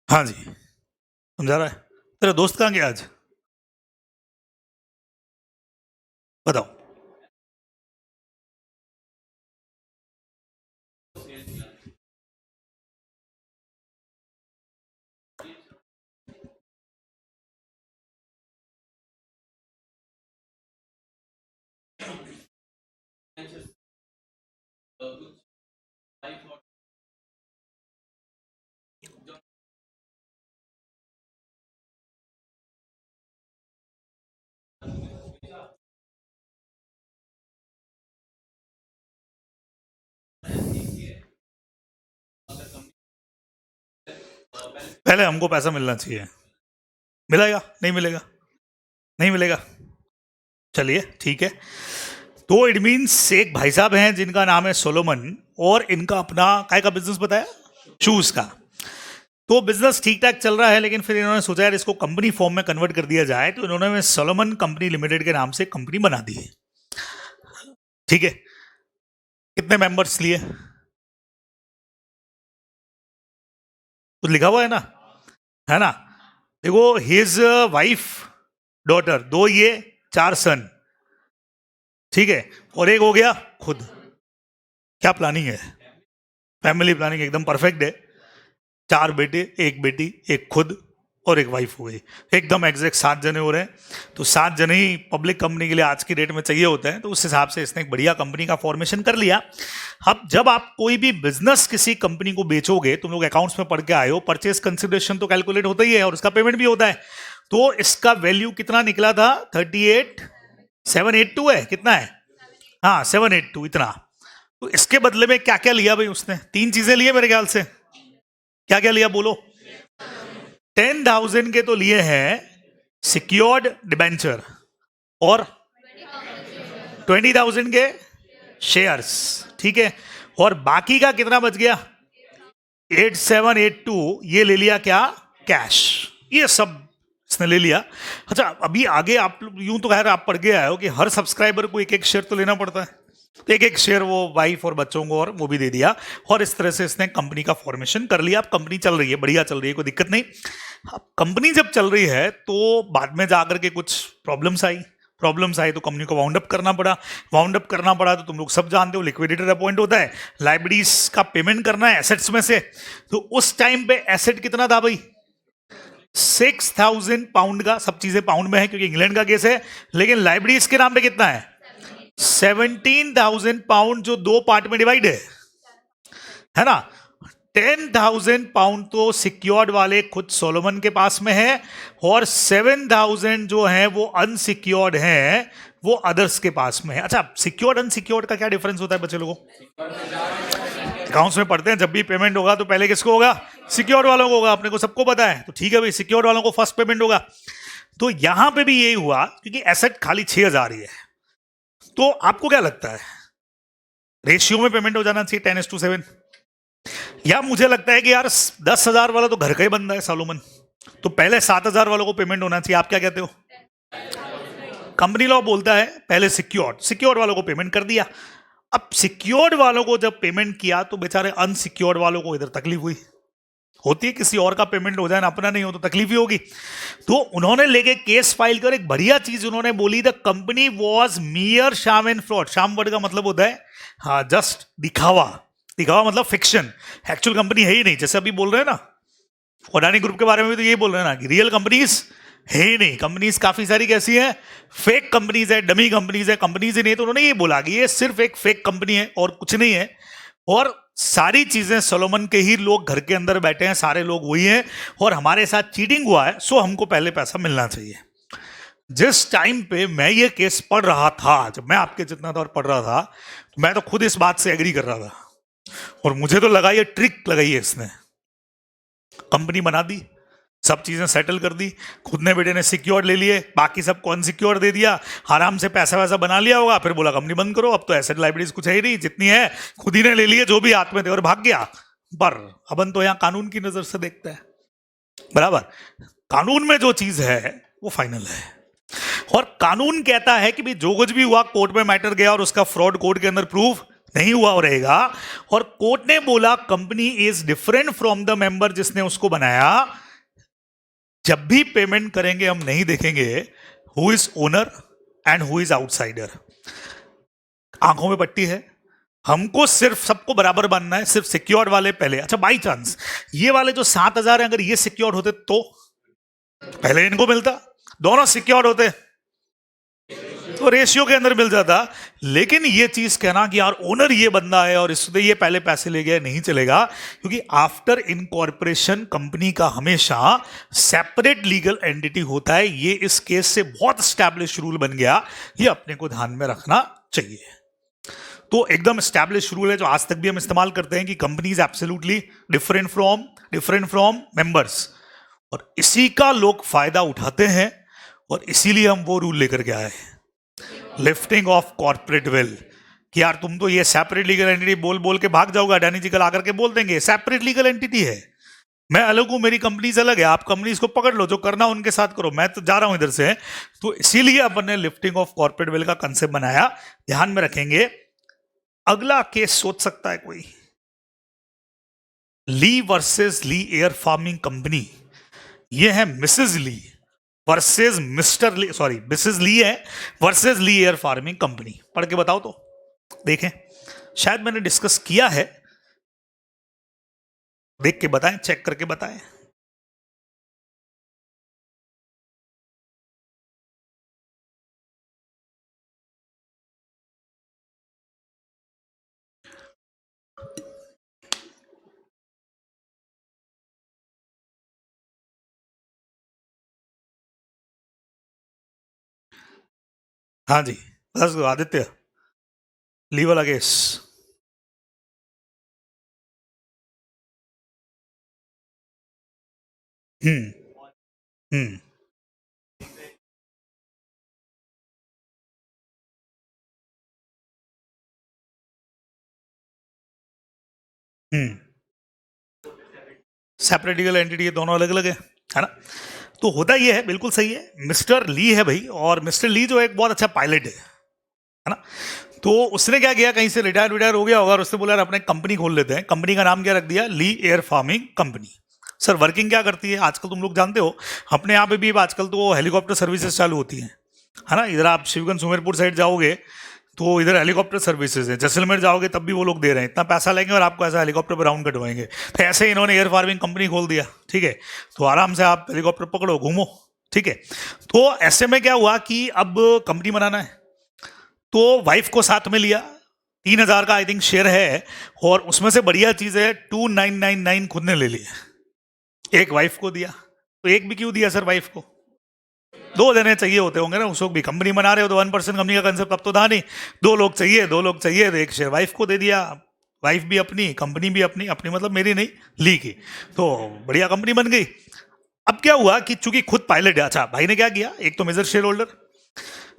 हाँ जी, समझा रहा है। तेरा दोस्त कहाँ गया आज? बताओ। पहले हमको पैसा मिलना चाहिए। मिलेगा? नहीं मिलेगा? नहीं मिलेगा। चलिए ठीक है। तो इट मीन्स एक भाई साहब हैं जिनका नाम है सोलोमन, और इनका अपना काय का बिजनेस बताया? शूज का। तो बिजनेस ठीक ठाक चल रहा है, लेकिन फिर इन्होंने सोचा यार इसको कंपनी फॉर्म में कन्वर्ट कर दिया जाए, तो इन्होंने सोलोमन कंपनी लिमिटेड के नाम से कंपनी बना दी है। ठीक है। कितने मेंबर्स लिए? कुछ लिखा हुआ है ना? देखो, हिज वाइफ, डॉटर, दो ये, 4 सन, ठीक है, और एक हो गया खुद। क्या प्लानिंग है? फैमिली प्लानिंग एकदम परफेक्ट है। 4 बेटे, 1 बेटी, एक खुद और एक वाइफ हो गई, एकदम एग्जैक्ट 7 जने हो रहे हैं। तो 7 जने ही पब्लिक कंपनी के लिए आज की डेट में चाहिए होते हैं, तो उस हिसाब से इसने एक बढ़िया कंपनी का फॉर्मेशन कर लिया। अब जब आप कोई भी बिजनेस किसी कंपनी को बेचोगे, तुम लोग अकाउंट्स में पढ़ के आए हो, परचेज कंसिडरेशन तो कैलकुलेट होता ही है और उसका पेमेंट भी होता है। तो इसका वैल्यू कितना निकला था? 38,782 है, कितना है? हाँ 782 इतना। तो इसके बदले में क्या क्या लिया भाई उसने? 3 चीजें लिए मेरे ख्याल से। क्या क्या लिया बोलो? 10,000 के तो लिए हैं सिक्योर्ड डिबेंचर, और 20,000 के शेयर्स, ठीक है। और बाकी का कितना बच गया? 8782 ये ले लिया क्या? कैश। ये सब इसने ले लिया। अच्छा, अभी आगे आप यूं तो खैर आप पढ़ के आए हो कि हर सब्सक्राइबर को एक एक शेयर तो लेना पड़ता है, तो एक एक शेयर वो वाइफ और बच्चों को और वो भी दे दिया, और इस तरह से इसने कंपनी का फॉर्मेशन कर लिया। अब कंपनी चल रही है, बढ़िया चल रही है, कोई दिक्कत नहीं। अब कंपनी जब चल रही है तो बाद में जाकर के कुछ प्रॉब्लम्स आई तो कंपनी को वाउंड अप करना पड़ा। तो तुम लोग सब जानते हो लिक्विडेटर अपॉइंट होता है, लाइबिलिटीज का पेमेंट करना है एसेट्स में से। तो उस टाइम पे एसेट कितना था भाई? 6,000 पाउंड का। सब चीजें पाउंड में है क्योंकि इंग्लैंड का केस है, लेकिन लाइबिलिटीज के नाम पे कितना है? 17,000 पाउंड, जो 2 पार्ट में डिवाइड है ना। 10,000 पाउंड तो सिक्योर्ड वाले खुद सोलोमन के पास में है, और 7,000 जो है वो अनसिक्योर्ड है, वो अदर्स के पास में है। अच्छा, सिक्योर्ड अनसिक्योर्ड का क्या डिफरेंस होता है बच्चे लोगों? अकाउंट्स में पढ़ते हैं, जब भी पेमेंट होगा तो पहले किसको होगा? सिक्योर्ड वालों को होगा, अपने को सबको पता है। तो ठीक है भाई, सिक्योर्ड वालों को फर्स्ट पेमेंट होगा। तो यहां पे भी यही हुआ, क्योंकि एसेट खाली 6,000 ही है। तो आपको क्या लगता है, रेशियो में पेमेंट हो जाना चाहिए 10:7, या मुझे लगता है कि यार 10,000 वाला तो घर का ही बंदा है सोलोमन, तो पहले 7,000 वालों को पेमेंट होना चाहिए? आप क्या कहते हो? कंपनी लॉ बोलता है पहले सिक्योर्ड वालों को पेमेंट कर दिया। अब सिक्योर्ड वालों को जब पेमेंट किया तो बेचारे अनसिक्योर्ड वालों को इधर तकलीफ हुई, होती है, किसी और का पेमेंट हो जाए ना अपना नहीं हो तो तकलीफ ही होगी। तो उन्होंने लेके केस फाइल कर एक बढ़िया चीज उन्होंने बोली, द कंपनी वॉज मियर शाम एंड फ्रॉड। शाम वर्ड का मतलब होता है हाँ जस्ट दिखावा, दिखावा मतलब फिक्शन, एक्चुअल कंपनी है ही नहीं। जैसे अभी बोल रहे हैं ना अडानी ग्रुप के बारे में भी तो ये बोल रहे हैं ना कि रियल कंपनीज है ही नहीं, कंपनीज काफी सारी कैसी है, फेक कंपनीज है, डमी कंपनीज है, कंपनीज ही नहीं। तो उन्होंने ये बोला कि ये सिर्फ एक फेक कंपनी है और कुछ नहीं है, और सारी चीजें सोलोमन के ही लोग घर के अंदर बैठे हैं, सारे लोग वही हैं, और हमारे साथ चीटिंग हुआ है, सो हमको पहले पैसा मिलना चाहिए। जिस टाइम पे मैं ये केस पढ़ रहा था, जब मैं आपके जितना दौर पढ़ रहा था, तो मैं तो खुद इस बात से एग्री कर रहा था, और मुझे तो लगा ये ट्रिक लगाई है इसने, कंपनी बना दी, सब चीजें सेटल कर दी, खुद ने बेटे ने सिक्योर ले लिए, बाकी सब कौन सिक्योर दे दिया, आराम से पैसा वैसा बना लिया होगा, फिर बोला कंपनी बंद करो, अब तो एसेट लाइबिलिटीज कुछ है ही नहीं, जितनी है खुद ही ने ले लिए, जो भी हाथ में थे, और भाग गया। पर अपन तो यहाँ कानून की नजर से देखते हैं, बराबर, कानून में जो चीज है वो फाइनल है, और कानून कहता है कि भाई जो कुछ भी हुआ कोर्ट में मैटर गया और उसका फ्रॉड कोर्ट के अंदर प्रूफ नहीं हुआ और रहेगा, और कोर्ट ने बोला company is different from the member जिसने उसको बनाया, जब भी पेमेंट करेंगे हम नहीं देखेंगे who is owner and who is outsider. आंखों में पट्टी है, हमको सिर्फ सबको बराबर बनना है, सिर्फ सिक्योर्ड वाले पहले। अच्छा बाई चांस ये वाले जो 7,000 है अगर ये सिक्योर्ड होते तो पहले इनको मिलता, दोनों सिक्योर्ड होते तो रेशियो के अंदर मिल जाता। लेकिन ये चीज कहना कि यार ओनर ये बंदा है और इससे ये पहले पैसे ले गया, नहीं चलेगा, क्योंकि आफ्टर इनकॉर्पोरेशन कंपनी का हमेशा सेपरेट लीगल एंटिटी होता है। ये इस केस से बहुत स्टैब्लिश रूल बन गया, ये अपने को ध्यान में रखना चाहिए। तो एकदम स्टैब्लिश रूल है जो आज तक भी हम इस्तेमाल करते हैं कि company is absolutely different from members, और इसी का लोग फायदा उठाते हैं, और इसीलिए हम वो रूल लेकर के आए, लिफ्टिंग ऑफ कॉर्पोरेट वेल, कि यार तुम तो ये सेपरेट लीगल एंटिटी बोल बोल के भाग जाओगे, अडानी जी कल आकर के बोल देंगे सेपरेट लीगल एंटिटी है, मैं अलग हूं, मेरी कंपनीज अलग है, आप कंपनीज को पकड़ लो, जो करना उनके साथ करो, मैं तो जा रहा हूं इधर से। तो इसीलिए अपन ने लिफ्टिंग ऑफ कॉर्पोरेट वेल का कंसेप्ट बनाया। ध्यान में रखेंगे। अगला केस सोच सकता है कोई, ली वर्सेस ली एयर फार्मिंग कंपनी, ये है मिसेज ली वर्सेस मिस्टर ली, सॉरी मिसेज ली है वर्सेस ली एयर फार्मिंग कंपनी। पढ़ के बताओ तो देखें, शायद मैंने डिस्कस किया है, देख के बताएं, चेक करके बताएं। हाँ जी, बता दो आदित्य, ली वाला केस। हम्म हम्म हम्म सेपरेट लीगल एंटिटी है, दोनों अलग अलग है ना। तो होता ये है, बिल्कुल सही है, मिस्टर ली है भाई, और मिस्टर ली जो एक बहुत अच्छा पायलट है ना। तो उसने क्या किया, कहीं से रिटायर हो गया होगा, और उसने बोला यार अपने कंपनी खोल लेते हैं। कंपनी का नाम क्या रख दिया, ली air farming company. Sir working क्या करती है, आजकल तुम लोग जानते हो, अपने यहाँ पे भी आजकल तो हेलीकॉप्टर सर्विसेज चालू होती हैं, है ना। इधर आप शिवगंज सुमेरपुर साइड जाओगे तो इधर हेलीकॉप्टर सर्विसेज है, जैसलमेर जाओगे तब भी वो लोग दे रहे हैं, इतना पैसा लेंगे और आपको ऐसा हेलीकॉप्टर पर राउंड कटवाएंगे। तो ऐसे इन्होंने एयर फार्मिंग कंपनी खोल दिया, ठीक है, तो आराम से आप हेलीकॉप्टर पकड़ो घूमो, ठीक है। तो ऐसे में क्या हुआ कि अब कंपनी बनाना है, तो वाइफ को साथ में लिया, 3,000 का आई थिंक शेयर है, और उसमें से बढ़िया चीज है 2,999 खुद ने ले लिया, एक वाइफ को दिया। तो एक भी क्यों दिया सर वाइफ को, 2 देने चाहिए होते होंगे ना, उस वक्त भी कंपनी बना रहे हो तो 1% कंपनी का कंसेप्ट अब तो था नहीं, 2 लोग चाहिए, 2 लोग चाहिए, तो एक शेयर वाइफ को दे दिया, वाइफ भी अपनी, कंपनी भी अपनी, अपनी मतलब मेरी नहीं, ली की, तो बढ़िया कंपनी बन गई। अब क्या हुआ कि चूंकि खुद पायलट है, अच्छा भाई ने क्या किया, एक तो major shareholder,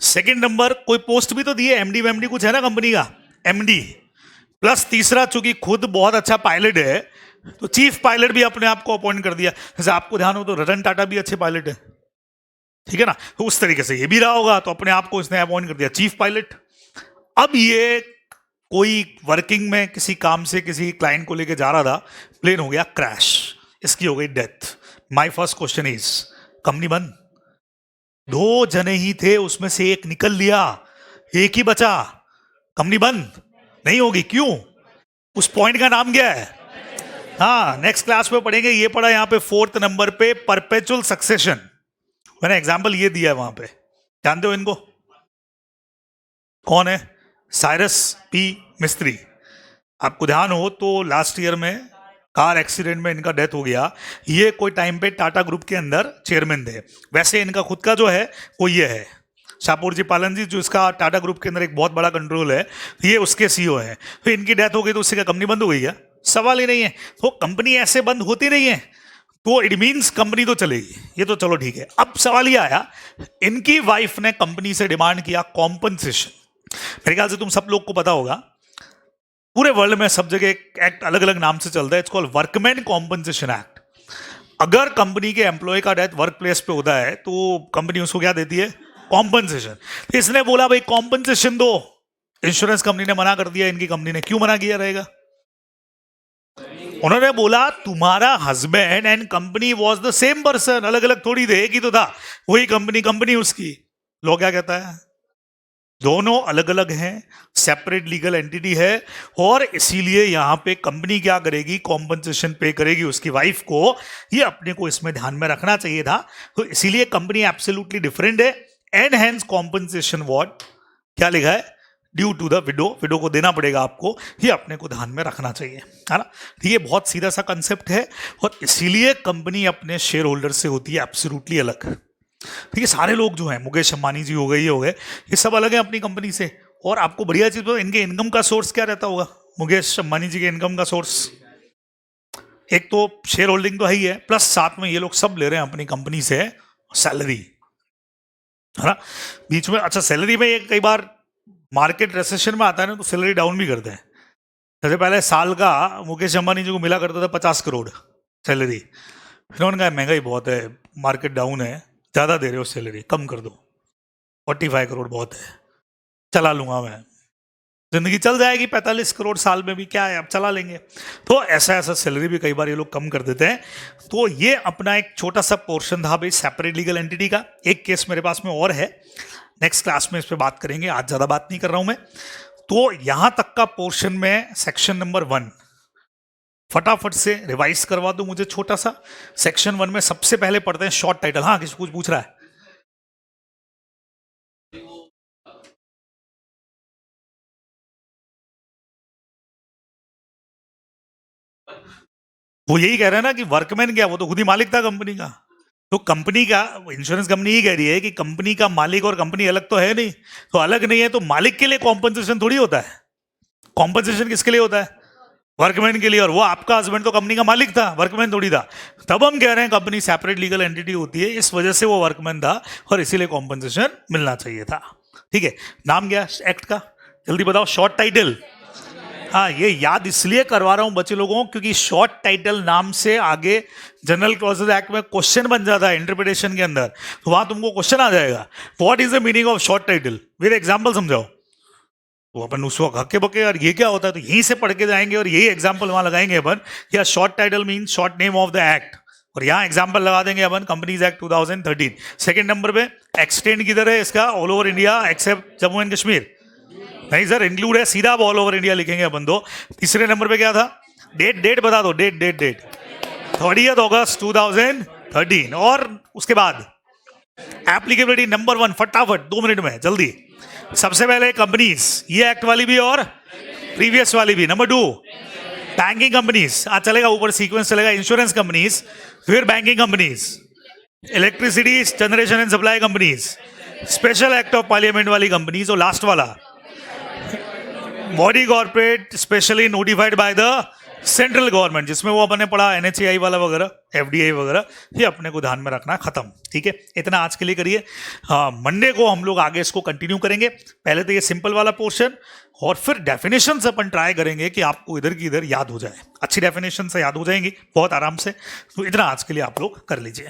second number कोई पोस्ट भी तो दिए, एमडी वेमडी कुछ है ना कंपनी का, एमडी, प्लस तीसरा चूंकि खुद बहुत अच्छा पायलट है तो चीफ पायलट भी अपने आप को अपॉइंट कर दिया। जैसे आपको ध्यान हो तो रतन टाटा भी अच्छे पायलट है, ठीक है ना, तो उस तरीके से ये भी रहा होगा, तो अपने आप को इसने अपॉइंट कर दिया चीफ पायलट। अब ये कोई वर्किंग में किसी काम से किसी क्लाइंट को लेकर जा रहा था, प्लेन हो गया क्रैश, इसकी हो गई death. My first question is, company बंद, 2 जने ही थे, उसमें से एक निकल लिया, एक ही बचा, कंपनी बंद नहीं होगी, क्यों? उस पॉइंट का नाम क्या है? हाँ, नेक्स्ट क्लास में पढ़ेंगे। ये पढ़ा यहाँ पे 4th नंबर पे, परपेचुअल सक्सेशन। मैंने एग्जाम्पल ये दिया है वहां पे, जानते हो इनको? कौन है? साइरस पी मिस्त्री। आपको ध्यान हो तो लास्ट ईयर में कार एक्सीडेंट में इनका डेथ हो गया। ये कोई टाइम पे टाटा ग्रुप के अंदर चेयरमैन थे। वैसे इनका खुद का जो है वो ये है, शाहपुर जी पालन जी, जो इसका टाटा ग्रुप के अंदर एक बहुत बड़ा कंट्रोल है, ये उसके सीईओ है। तो इनकी डेथ हो गई तो उससे क्या कंपनी बंद हो गई? क्या सवाल ही नहीं है। तो कंपनी ऐसे बंद होती नहीं है, तो इट मीन्स कंपनी तो चलेगी, ये तो चलो ठीक है। अब सवाल ये आया, इनकी वाइफ ने कंपनी से डिमांड किया कॉम्पनसेशन। मेरे ख्याल से तुम सब लोग को पता होगा, पूरे वर्ल्ड में सब जगह एक एक्ट अलग अलग नाम से चलता है, it's called workman compensation act. अगर कंपनी के एम्प्लॉय का डेथ वर्क प्लेस पे होता है तो कंपनी उसको क्या देती है? कॉम्पनसेशन। तो इसने बोला भाई कॉम्पनसेशन दो, इंश्योरेंस कंपनी ने मना कर दिया। इनकी कंपनी ने क्यों मना किया रहेगा? उन्होंने बोला तुम्हारा husband and company was the same person, अलग अलग थोड़ी थे, एक ही तो था, वही कंपनी उसकी। लोग क्या कहता है? दोनों अलग अलग हैं, सेपरेट लीगल एंटिटी है, और इसीलिए यहां पे कंपनी क्या करेगी? कॉम्पनसेशन पे करेगी उसकी वाइफ को। ये अपने को इसमें ध्यान में रखना चाहिए था। तो इसीलिए कंपनी एब्सोल्युटली डिफरेंट है, एंड हेंस कॉम्पनसेशन व्हाट क्या लिखा है? Due to the widow, widow को देना पड़ेगा आपको, ये अपने को ध्यान में रखना चाहिए, है ना? ये बहुत सीधा सा कंसेप्ट है, और इसीलिए कंपनी अपने शेयर होल्डर से होती है एब्सोल्युटली अलग। ठीक है, सारे लोग जो हैं, मुकेश अंबानी जी हो गए, ये हो गए, ये सब अलग है अपनी कंपनी से। और आपको बढ़िया चीज तो, इनके इनकम का सोर्स क्या रहता होगा? मुकेश अंबानी जी के इनकम का सोर्स एक तो शेयर होल्डिंग तो है ही है, प्लस साथ में ये लोग सब ले रहे हैं अपनी कंपनी से सैलरी, है ना? बीच में अच्छा सैलरी में ये कई बार मार्केट रेसेशन में आता है ना, तो सैलरी डाउन भी करते हैं। जैसे पहले साल का मुकेश अंबानी जी को मिला करता था 50 करोड़ सैलरी, फिर उन्होंने कहा महंगाई बहुत है, मार्केट डाउन है, ज़्यादा दे रहे हो सैलरी, कम कर दो, 45 करोड़ बहुत है, चला लूंगा मैं, जिंदगी चल जाएगी 45 करोड़ साल में भी, क्या है अब चला लेंगे। तो ऐसा ऐसा सैलरी भी कई बार ये लोग कम कर देते हैं। तो ये अपना एक छोटा सा पोर्शन था भाई सेपरेट लीगल एंटिटी का। एक केस मेरे पास में और है, नेक्स्ट क्लास में इस पर बात करेंगे, आज ज़्यादा बात नहीं कर रहा हूं मैं। तो यहां तक का पोर्शन में सेक्शन नंबर 1 फटाफट से रिवाइज करवा दो मुझे छोटा सा। सेक्शन 1 में सबसे पहले पढ़ते हैं शॉर्ट टाइटल। हाँ, किसी कुछ पूछ रहा है? वो यही कह रहे हैं ना कि वर्कमैन क्या, वो तो खुद ही मालिक था कंपनी का। तो कंपनी का, इंश्योरेंस कंपनी ही कह रही है कि कंपनी का मालिक और कंपनी अलग तो है नहीं, तो अलग नहीं है तो मालिक के लिए कॉम्पनसेशन थोड़ी होता है। कॉम्पनसेशन किसके लिए होता है? वर्कमैन के लिए, और वो आपका हस्बैंड तो कंपनी का मालिक था, वर्कमैन थोड़ी था। तब हम कह रहे हैं कंपनी सेपरेट लीगल एंटिटी होती है, इस वजह से वो वर्कमैन था और इसीलिए कॉम्पनसेशन मिलना चाहिए था। ठीक है, नाम क्या एक्ट का? जल्दी बताओ, शॉर्ट टाइटल। हाँ, ये याद इसलिए करवा रहा हूं बच्चे लोगों, क्योंकि शॉर्ट टाइटल नाम से आगे जनरल क्लॉजेज एक्ट में क्वेश्चन बन जाता है इंटरप्रिटेशन के अंदर, तो वहां तुमको क्वेश्चन आ जाएगा, what is the meaning of short title, मेरे एग्जांपल समझाओ। तो अपन उस वक्त हक्के बके और ये क्या होता है, तो यहीं से पढ़ के जाएंगे और यही एग्जाम्पल वहां लगाएंगे अपन, या short title mean short name of the act, और यहाँ एग्जाम्पल लगा देंगे अपन कंपनीज एक्ट 2013। सेकंड नंबर पे एक्सटेंड किधर है इसका? All over India accept Jammu and Kashmir. नहीं सर, इंक्लूड है, सीधा ऑल ओवर इंडिया लिखेंगे अपन दो। तीसरे नंबर पे क्या था? डेट बता दो, डेट 30 अगस्त 2013। और उसके बाद एप्लीकेबिलिटी नंबर 1 फटाफट 2 मिनट में जल्दी। सबसे पहले कंपनीज, ये एक्ट वाली भी और प्रीवियस वाली भी। नंबर 2 बैंकिंग कंपनीज, आज चलेगा ऊपर सीक्वेंस चलेगा, इंश्योरेंस कंपनीज, फिर banking companies, electricity generation and supply companies, special act of parliament वाली कंपनीज, और लास्ट वाला body corporate specially notified by the central government, जिसमें वो अपने पढ़ा NHAI वाला वगैरह, FDI वगैरह, ये अपने को ध्यान में रखना, खत्म। ठीक है, इतना आज के लिए करिए। मंडे को हम लोग आगे इसको कंटिन्यू करेंगे। पहले तो ये सिंपल वाला पोर्शन, और फिर डेफिनेशन अपन ट्राई करेंगे कि आपको इधर की इधर याद हो जाए, अच्छी डेफिनेशन से याद हो जाएंगी बहुत आराम से। तो इतना आज के लिए आप लोग कर लीजिए।